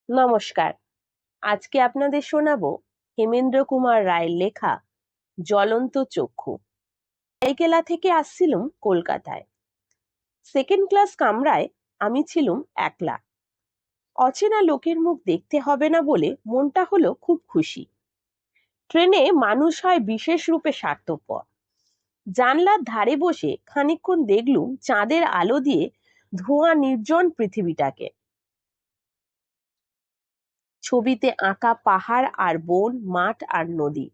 নমস্কার। আজকে আপনাদের শোনাবো হেমেন্দ্র কুমার রায়ের লেখা জ্বলন্ত চক্ষু। সাইকেলা থেকে আসছিলুম কলকাতায়। সেকেন্ড ক্লাস কামরায় আমি ছিলুম একলা। অচেনা লোকের মুখ দেখতে হবে না বলে মনটা হলো খুব খুশি। ট্রেনে মানুষ হয় বিশেষ রূপে স্বার্থপর। জানলার ধারে বসে খানিকক্ষণ দেখলুম চাঁদের আলো দিয়ে ধোঁয়া নির্জন পৃথিবীটাকে। ছবিতে আঁকা পাহাড় আর বন, মাঠ আর নদী।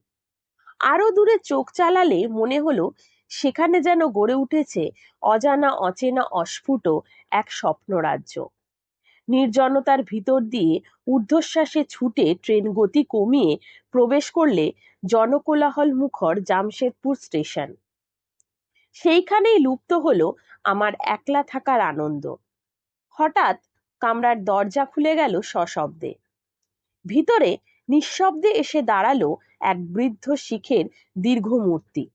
আরো দূরে চোখ চালালে মনে হলো সেখানে যেন গড়ে উঠেছে অজানা অচেনা অস্ফুট এক স্বপ্নরাজ্য। নির্জনতার ভিতর দিয়ে ঊর্ধ্বশ্বাসে ছুটে ট্রেন গতি কমিয়ে প্রবেশ করলে জনকোলাহল মুখর জামশেদপুর স্টেশন। সেইখানেই লুপ্ত হলো আমার একলা থাকার আনন্দ। হঠাৎ কামরার দরজা খুলে গেল সশব্দে। ভিতরে নিঃশব্দে এসে দাঁড়ালো এক বৃদ্ধ শিখের দীর্ঘ মূর্তি।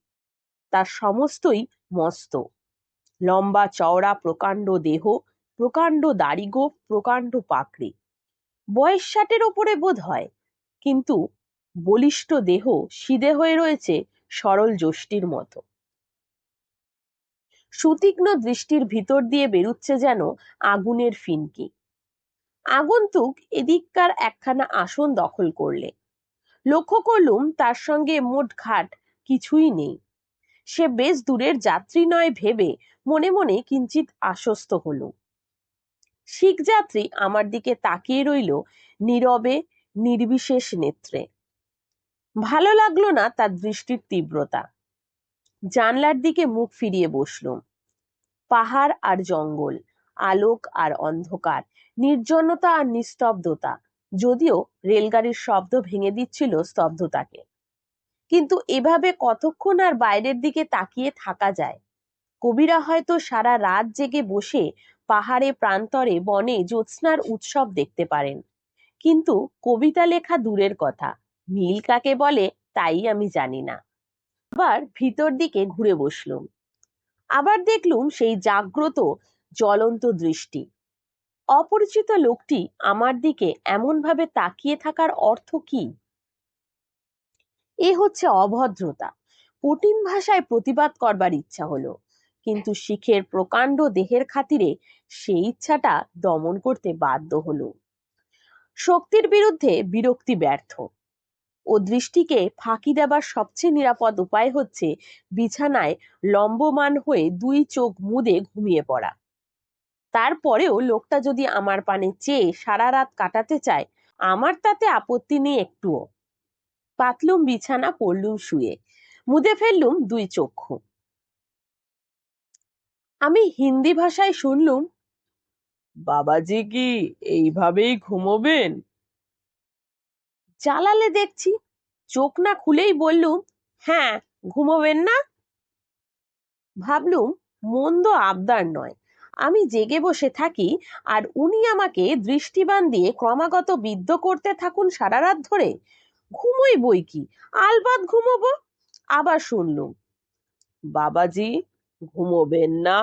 তার সমস্তই মস্ত, লম্বা চওড়া প্রকাণ্ড দেহ, প্রকাণ্ড দাড়িগোঁফ, প্রকাণ্ড পাকড়ি। বয়স 60-এর ওপরে বোধ হয়, কিন্তু বলিষ্ঠ দেহ সিদে হয়ে রয়েছে সরল যষ্টির মতো। সুতীক্ষ্ণ দৃষ্টির ভিতর দিয়ে বেরুচ্ছে যেন আগুনের ফিনকি। আগন্তুক এদিককার একখানা আসন দখল করলে। লক্ষ্য করলুম তার সঙ্গে মোট ঘাট কিছুই নেই। সে বেশ দূরের যাত্রী নয় ভেবে মনে মনে কিঞ্চিত আশ্বস্ত হলো। শিখ যাত্রী আমার দিকে তাকিয়ে রইল নীরবে, নির্বিশেষ নেত্রে। ভালো লাগলো না তার দৃষ্টির তীব্রতা। জানলার দিকে মুখ ফিরিয়ে বসলুম। পাহাড় আর জঙ্গল, আলোক আর অন্ধকার, নির্জনতা আর নিস্তব্ধতা, যদিও রেলগাড়ির শব্দ ভেঙে দিচ্ছিল স্তব্ধতাকে। কিন্তু এভাবে কতক্ষণ আর বাইরের দিকে তাকিয়ে থাকা যায়? কবিরা হয়তো সারা রাত জেগে বসে পাহাড়ে, প্রান্তরে, বনে জ্যোৎস্নার উৎসব দেখতে পারেন, কিন্তু কবিতা লেখা দূরের কথা, মিল কাকে বলে তাই আমি জানি না। আবার ভিতর দিকে ঘুরে বসলুম। আবার দেখলুম সেই জাগ্রত জ্বলন্ত দৃষ্টি। অপরিচিত লোকটি আমার দিকে এমন ভাবে তাকিয়ে থাকার অর্থ কি? এ হচ্ছে অভদ্রতা। কঠিন ভাষায় প্রতিবাদ করবার ইচ্ছা হলো, কিন্তু শিখের প্রকাণ্ড দেহের খাতিরে সেই ইচ্ছাটা দমন করতে বাধ্য হলো। শক্তির বিরুদ্ধে বিরক্তি ব্যর্থ। ও দৃষ্টিকে ফাঁকি দেবার সবচেয়ে নিরাপদ উপায় হচ্ছে বিছানায় লম্বমান হয়ে দুই চোখ মুদে ঘুমিয়ে পড়া। তারপরেও লোকটা যদি আমার পানে চেয়ে সারা রাত কাটাতে চায়, আমার তাতে আপত্তি নেই একটুও। পাতলুম বিছানা, পড়লুম শুয়ে, মুদে ফেললুম দুই চক্ষু। আমি হিন্দি ভাষায় শুনলুম, বাবাজি কি এইভাবেই ঘুমোবেন? জালালে দেখছি। চোখ না খুলেই বললুম, হ্যাঁ, ঘুমোবেন না? ভাবলুম মন্দ আবদার নয়, আমি জেগে বসে থাকি আর উনি আমাকে দৃষ্টিবান দিয়ে ক্রমাগত বিদ্ধ করতে থাকুন সারা রাত ধরে। ঘুমোই বই কি, আলবাত ঘুমোবো। আবার শুনলুম, বাবাজি ঘুমোবেন না?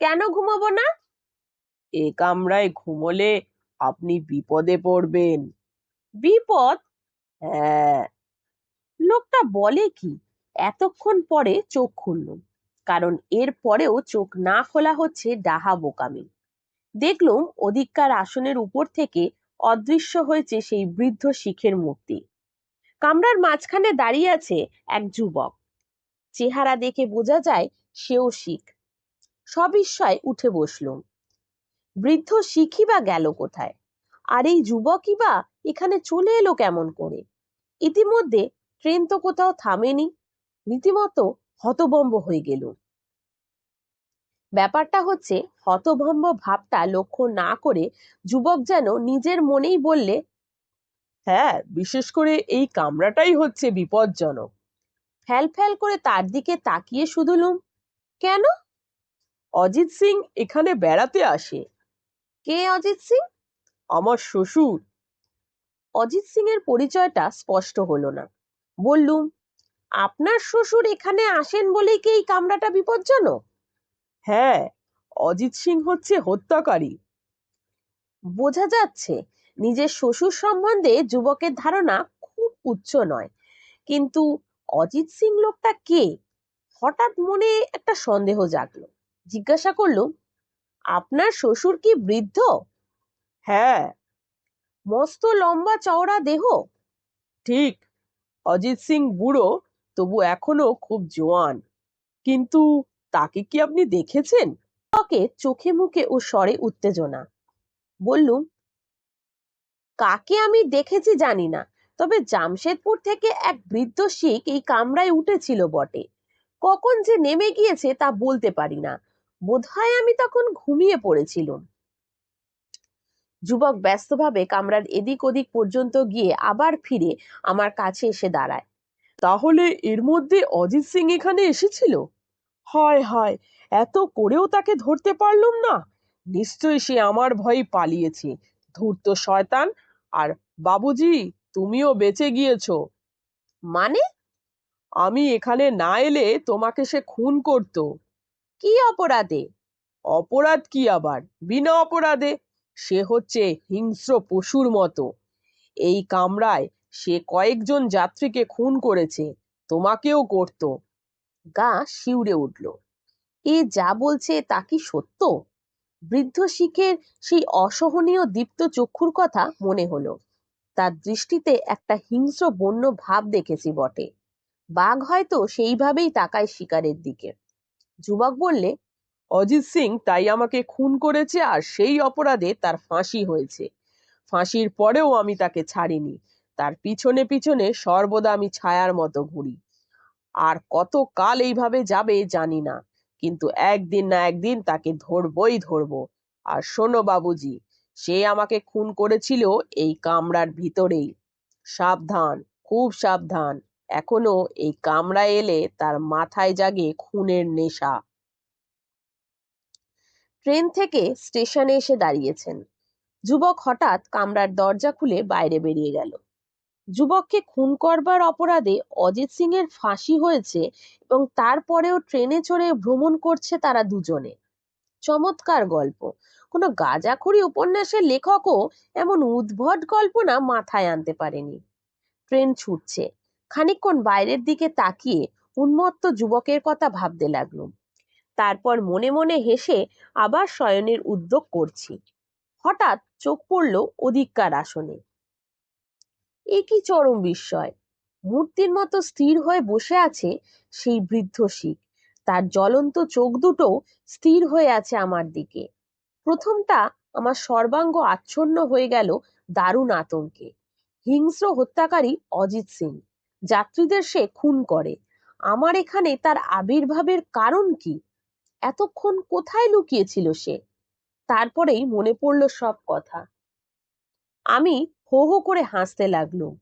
কেন ঘুমোবো না? এ কামরায় ঘুমোলে আপনি বিপদে পড়বেন। বিপদ? হ্যাঁ। লোকটা বলে কি? এতক্ষণ পরে চোখ খুললুম, কারণ এর পরেও চোখ না খোলা হচ্ছে ডাহা বোকামি। দেখলুম ওদিককার আসনের উপর থেকে অদৃশ্য হয়েছে সেই বৃদ্ধ শিখের মূর্তি। কামরার মাঝখানে দাঁড়িয়ে আছে এক যুবক। চেহারা দেখে বোঝা যায় সেও শিখ। সবিস্ময়ে উঠে বসলুম। বৃদ্ধ শিখই বা গেল কোথায়? আর এই যুবকই বা এখানে চলে এলো কেমন করে? ইতিমধ্যে ট্রেন তো কোথাও থামেনি। রীতিমতো হতভম্ব হয়ে গেল। ব্যাপারটা হচ্ছে, হতভম্ব ভাবটা লক্ষ্য না করে যুবক যেন নিজের মনেই বললে, হ্যাঁ, বিশেষ করে এই কামরাটাই হচ্ছে বিপজ্জনক। ফ্যাল ফ্যাল করে তার দিকে তাকিয়ে শুধুলুম, কেন? অজিত সিং এখানে বেড়াতে আসে। কে অজিত সিং? আমার শ্বশুর। অজিত সিং এর পরিচয়টা স্পষ্ট হলো না। বললুম, আপনার শ্বশুর এখানে আসেন বলেই কি এই কামরাটা বিপজ্জনক? হ্যাঁ, অজিত সিং হচ্ছে হত্যাকারী। বোঝা যাচ্ছে নিজের শ্বশুর সম্বন্ধে যুবকের ধারণা খুব উচ্চ নয়। কিন্তু অজিত সিং লোকটা কে? হঠাৎ মনে একটা সন্দেহ জাগলো। জিজ্ঞাসা করলুম, আপনার শ্বশুর কি বৃদ্ধ? হ্যাঁ, মস্ত লম্বা চওড়া দেহ? ঠিক। অজিত সিং বুড়ো, তবু এখনো খুব জোয়ান। কিন্তু তাকে কি আপনি দেখেছেন? ওকে চোখে মুখে ও স্বরে উত্তেজনা। বললুম, কাকে আমি দেখেছি জানি না, তবে জামশেদপুর থেকে এক বৃদ্ধ শিখ এই কামরায় উঠেছিল বটে। কখন যে নেমে গিয়েছে তা বলতে পারি না। বোধহয় আমি তখন ঘুমিয়ে পড়েছিলাম। যুবক ব্যস্তভাবে কামরার এদিক ওদিক পর্যন্ত গিয়ে আবার ফিরে আমার কাছে এসে দাঁড়ায়। তাহলে এর মধ্যে অজিত সিং এখানে এসেছিল? হায় হায়, এত করেও তাকে ধরতে পারলুম না। নিশ্চয়ই সে আমার ভয়ে পালিয়েছে। ধূর্ত শয়তান! আর বাবুজি, তুমিও বেঁচে গিয়েছো। মানে? আমি এখানে না এলে তোমাকে সে খুন করত। কি অপরাধে? অপরাধ কি আবার? বিনা অপরাধে। সে হচ্ছে হিংস্র পশুর মতো। এই কামরায় সে কয়েকজন যাত্রীকে খুন করেছে, তোমাকেও করত। গা শিউরে উঠল। এ যা বলছে তা কি সত্য? বৃদ্ধ শিখের সেই অসহনীয় দীপ্ত চক্ষুর কথা মনে হলো। তার দৃষ্টিতে একটা হিংস্র বন্য ভাব দেখেছি বটে। বাঘ হয়তো সেইভাবেই তাকায় শিকারের দিকে। যুবক বললে, অজিত সিং তাই আমাকে খুন করেছে, আর সেই অপরাধে তার ফাঁসি হয়েছে। ফাঁসির পরেও আমি তাকে ছাড়িনি। তার পিছনে পিছনে সর্বদা আমি ছায়ার মতো ঘুরি। আর কত কাল এইভাবে যাবে জানি না, কিন্তু একদিন না একদিন তাকে ধরবই ধরবো। আর শোনো বাবুজি, সে আমাকে খুন করেছিল এই কামরার ভিতরেই। সাবধান, খুব সাবধান। এখনো এই কামরায় এলে তার মাথায় জাগে খুনের নেশা। ট্রেন থেকে স্টেশনে এসে দাঁড়িয়েছেন। যুবক হঠাৎ কামরার দরজা খুলে বাইরে বেরিয়ে গেল। যুবককে খুন করবার অপরাধে অজিত সিং এর ফাঁসি হয়েছে এবং তারপরেও ট্রেনে চড়ে ভ্রমণ করছে তারা দুজনে। চমৎকার গল্প। কোনো গাঁজাখুরি উপন্যাসের লেখকও এমন উদ্ভট কল্পনা মাথায় আনতে পারেনি। ট্রেন ছুটছে। খানিকক্ষণ বাইরের দিকে তাকিয়ে উন্মত্ত যুবকের কথা ভাবতে লাগলাম। তারপর মনে মনে হেসে আবার শয়নের উদ্যোগ করছি। হঠাৎ চোখ পড়ল ওদিককার আসনে। এ কি চরম বিস্ময়! মূর্তির মতো স্থির হয়ে বসে আছে সেই বৃদ্ধ শিখ। তার জ্বলন্ত চোখ দুটো স্থির হয়ে আছে আমার দিকে। প্রথমটা আমার সর্বাঙ্গ আচ্ছন্ন হয়ে গেল দারুণ আতঙ্কে। হিংস্র হত্যাকারী অজিত সিং, যাত্রীদের সে খুন করে। আমার এখানে তার আবির্ভাবের কারণ কি? এতক্ষণ কোথায় লুকিয়েছিল সে? তারপরেই মনে পড়ল সব কথা। আমি হো হো করে হাসতে লাগলুম।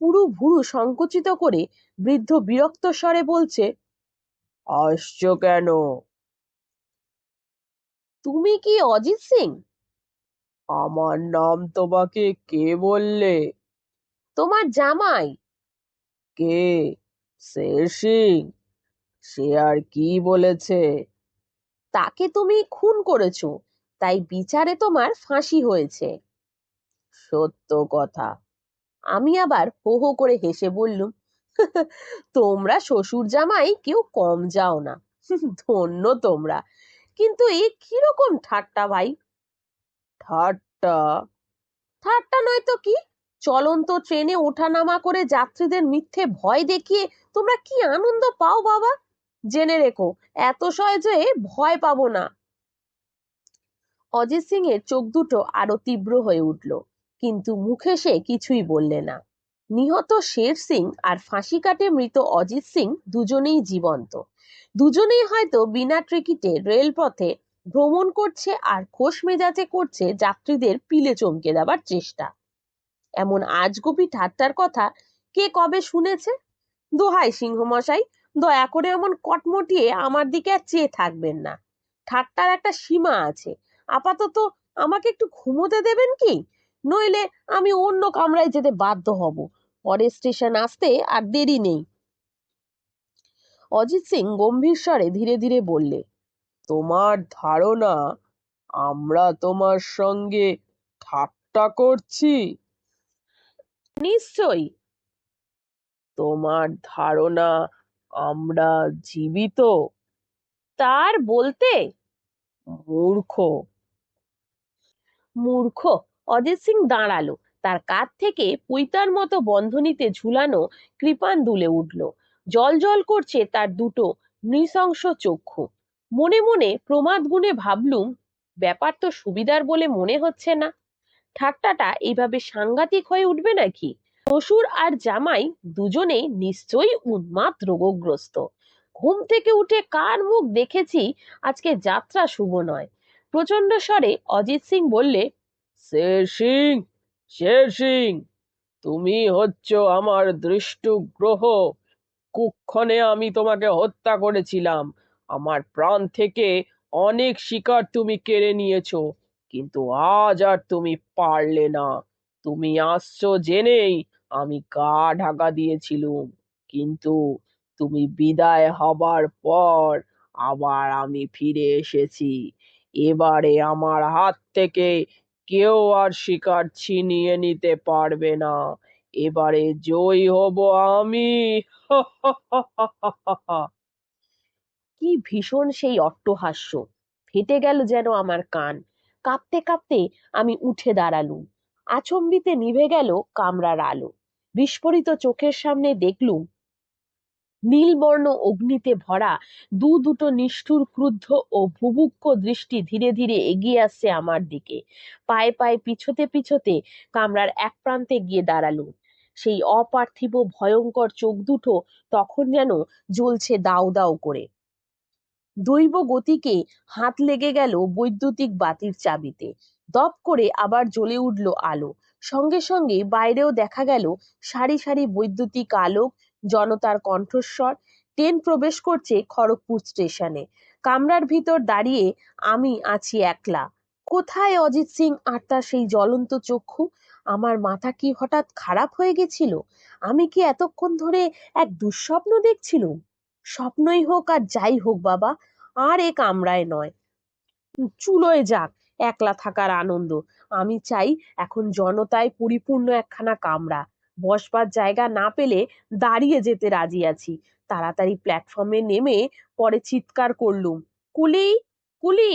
পুরো ভুরু সংকুচিত করে বৃদ্ধ বিরক্ত স্বরে বলছে, হাসছো কেন? তুমি কি অজিত সিং? আমার নাম তোমাকে কে বললে? তোমার জামাই। কে? শের সিং? সে আর কি বলেছে? তাকে তুমি খুন করেছো, তাই বিচারে তোমার ফাঁসি হয়েছে। সত্য কথা। আমি আবার হো হো করে হেসে বললুম, তোমরা শ্বশুর জামাই কেউ কম যাও না। ধন্য তোমরা। কিন্তু এ কিরকম ঠাট্টা ভাই? ঠাট্টা? ঠাট্টা নয় তো কি! চলন্ত ট্রেনে ওঠানামা করে যাত্রীদের মিথ্যে ভয় দেখিয়ে তোমরা কি আনন্দ পাও বাবা! জেনে রেখো, এত সহজে ভয় পাবো না। অজিত সিং এর চোখ দুটো আরো তীব্র হয়ে উঠল, কিন্তু মুখে সে কিছুই বললে না। নিহত শের সিং আর ফাঁসি কাটে মৃত অজিত সিং দুজনেই জীবন্ত। দুজনেই হয়তো বিনা টিকিটে রেলপথে ভ্রমণ করছে আর খোশ মেজাজে করছে যাত্রীদের পিলে চমকে দেবার চেষ্টা। এমন আজগুবি ঠাট্টার কথা কে কবে শুনেছে? দোহাই সিংহ মশাই, দয়া করে এমন কটমটিয়ে আমার দিকে আর চেয়ে থাকবেন না। ঠাট্টার একটা সীমা আছে। আপাতত আমাকে একটু ঘুমোতে দেবেন কি? নইলে আমি অন্য কামরায় যেতে বাধ্য হব। পরের স্টেশন আসতে আর দেরি নেই। অজিত সিং গম্ভীর স্বরে ধীরে ধীরে বললে, তোমার ধারণা আমরা তোমার সঙ্গে ঠাট্টা করছি? নিশ্চয়ই। তোমার ধারণা আমরা জীবিত? তার বলতে? মূর্খ। মূর্খ? অজিত সিং দাঁড়ালো, তার কাঁধ থেকে পৈতার মতো বন্ধনীতে ঝুলানো কৃপান দুলে উঠল। জল জল করছে তার দুটো নৃশংস চক্ষু। মনে মনে প্রমাদ গুণে ভাবলুম, ব্যাপার তো সুবিধার বলে মনে হচ্ছে না। ঠাট্টাটা এইভাবে সাংঘাতিক হয়ে উঠবে নাকি? শ্বশুর আর জামাই দুজনেই নিশ্চয়ই উন্মাদ রোগগ্রস্ত। ঘুম থেকে উঠে কার মুখ দেখেছি আজকে যাত্রা শুভ নয়। প্রচন্ড স্বরে অজিত সিং বললে, শের সিং, শের সিং, তুমি হচ্ছ আমার দৃষ্ট গ্রহ। কুক্ষণে আমি তোমাকে হত্যা করেছিলাম। আমার প্রাণ থেকে অনেক শিকার তুমি কেড়ে নিয়েছো, কিন্তু আজ আর তুমি পারলে না। তুমি আসছো জেনেই আমি গা ঢাকা দিয়েছিলুম, কিন্তু তুমি বিদায় হবার পর আবার আমি ফিরে এসেছি। এবারে আমার হাত থেকে কেউ আর শিকার ছিনিয়ে নিতে পারবে না। এবারে জয়ী হব আমি। কি ভীষণ সেই অট্টহাস্য! ফেটে গেল যেন আমার কান। কাঁপতে কাঁপতে আমি উঠে দাঁড়ালুম। আচম্বিতে নিভে গেল কামরার আলো। বিস্ফোরিত চোখের সামনে দেখলুম নীলবর্ণ অগ্নিতে ভরা দুটো নিষ্ঠুর ক্রুদ্ধ ও ভুভুক্ষ দৃষ্টি ধীরে ধীরে এগিয়ে আসছে আমার দিকে। পায়ে পায়ে পিছোতে পিছোতে কামরার এক প্রান্তে গিয়ে দাঁড়ালুম। সেই অপার্থিব ভয়ঙ্কর চোখ দুটো তখন যেন জ্বলছে দাউ দাউ করে। দৈব গতিকে হাত লেগে গেল বৈদ্যুতিক বাতির চাবিতে। দপ করে আবার জ্বলে উঠল আলো। সঙ্গে সঙ্গে বাইরেও দেখা গেল সারি সারি বৈদ্যুতিক আলোক, জনতার কণ্ঠস্বর। ট্রেন প্রবেশ করছে খড়গপুর স্টেশনে। কামরার ভিতর দাঁড়িয়ে আমি আছি একলা। কোথায় অজিত সিং আর তার সেই জ্বলন্ত চক্ষু? আমার মাথা কি হঠাৎ খারাপ হয়ে গেছিল? আমি কি এতক্ষণ ধরে এক দুঃস্বপ্ন দেখছিলুম? স্বপ্নই হোক আর যাই হোক বাবা, আর এ কামরায় নয়। চুলোয় যাক একলা থাকার আনন্দ। আমি চাই এখন জনতায় পরিপূর্ণ একখানা কামরা। বসবার জায়গা না পেলে দাঁড়িয়ে যেতে রাজি আছি। তাড়াতাড়ি প্ল্যাটফর্মে নেমে পরে চিৎকার করলুম, কুলি, কুলি।